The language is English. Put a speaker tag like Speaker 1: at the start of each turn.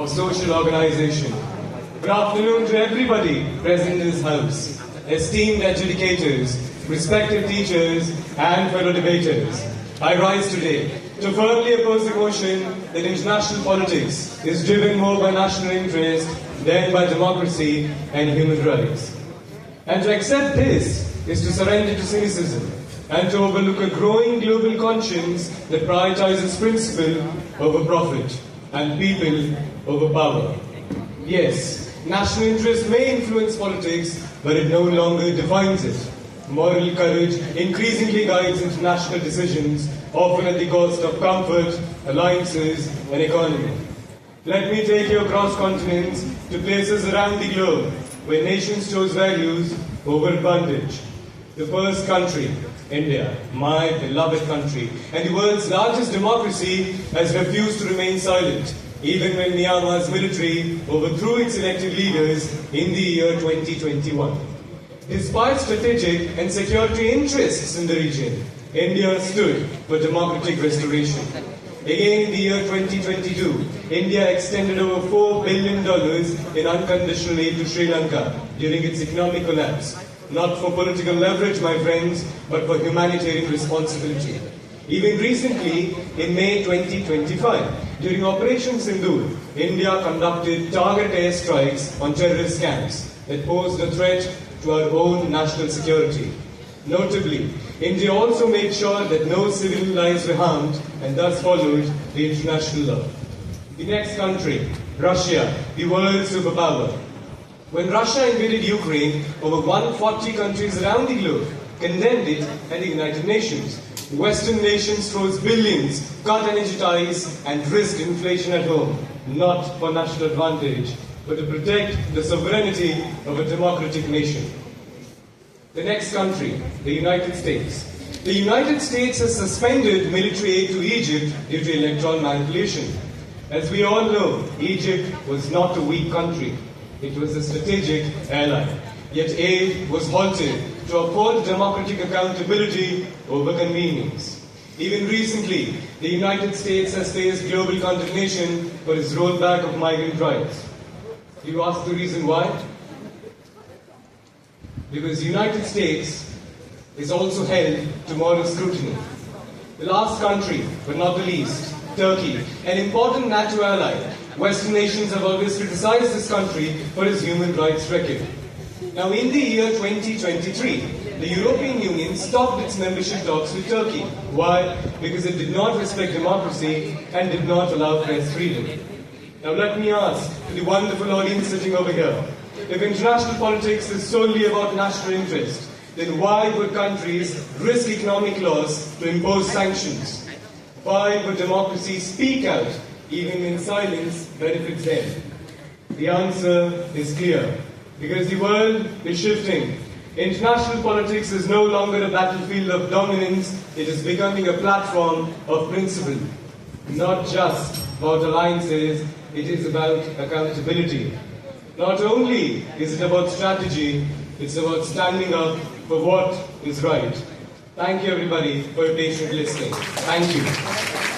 Speaker 1: of social organization. Good afternoon to everybody present in this house, esteemed educators, respected teachers, and fellow debaters. I rise today to firmly oppose the notion that international politics is driven more by national interest than by democracy and human rights. And to accept this is to surrender to cynicism and to overlook a growing global conscience that prioritizes principle over profit and people over power. Yes, national interest may influence politics, but it no longer defines it. Moral courage increasingly guides international decisions, often at the cost of comfort, alliances, and economy. Let me take you across continents to places around the globe where nations chose values over advantage. The first country, India, my beloved country, and the world's largest democracy, has refused to remain silent, even when Myanmar's military overthrew its elected leaders in the year 2021. Despite strategic and security interests in the region, India stood for democratic restoration. Again, in the year 2022, India extended over $4 billion in unconditional aid to Sri Lanka during its economic collapse. Not for political leverage, my friends, but for humanitarian responsibility. Even recently, in May 2025, during Operation Sindoor, India conducted targeted airstrikes on terrorist camps that posed a threat to our own national security. Notably, India also made sure that no civilian lives were harmed and thus followed the international law. The next country, Russia, the world's superpower. When Russia invaded Ukraine, over 140 countries around the globe condemned it and the United Nations. Western nations froze billions, cut energy ties, and risked inflation at home, not for national advantage, but to protect the sovereignty of a democratic nation. The next country, the United States. The United States has suspended military aid to Egypt due to electoral manipulation. As we all know, Egypt was not a weak country. It was a strategic ally. Yet aid was halted to uphold democratic accountability over convenience. Even recently, the United States has faced global condemnation for its rollback of migrant rights. You ask the reason why? Because the United States is also held to moral scrutiny. The last country, but not the least, Turkey, an important NATO ally. Western nations have always criticized this country for its human rights record. Now, in the year 2023, the European Union stopped its membership talks with Turkey. Why? Because it did not respect democracy and did not allow press freedom. Now, let me ask to the wonderful audience sitting over here, if international politics is solely about national interest, then why would countries risk economic loss to impose sanctions? Why would democracies speak out even when silence benefits them? The answer is clear. Because the world is shifting. International politics is no longer a battlefield of dominance, it is becoming a platform of principle. Not just about alliances, it is about accountability. Not only is it about strategy, it's about standing up for what is right. Thank you everybody for your patient listening. Thank you.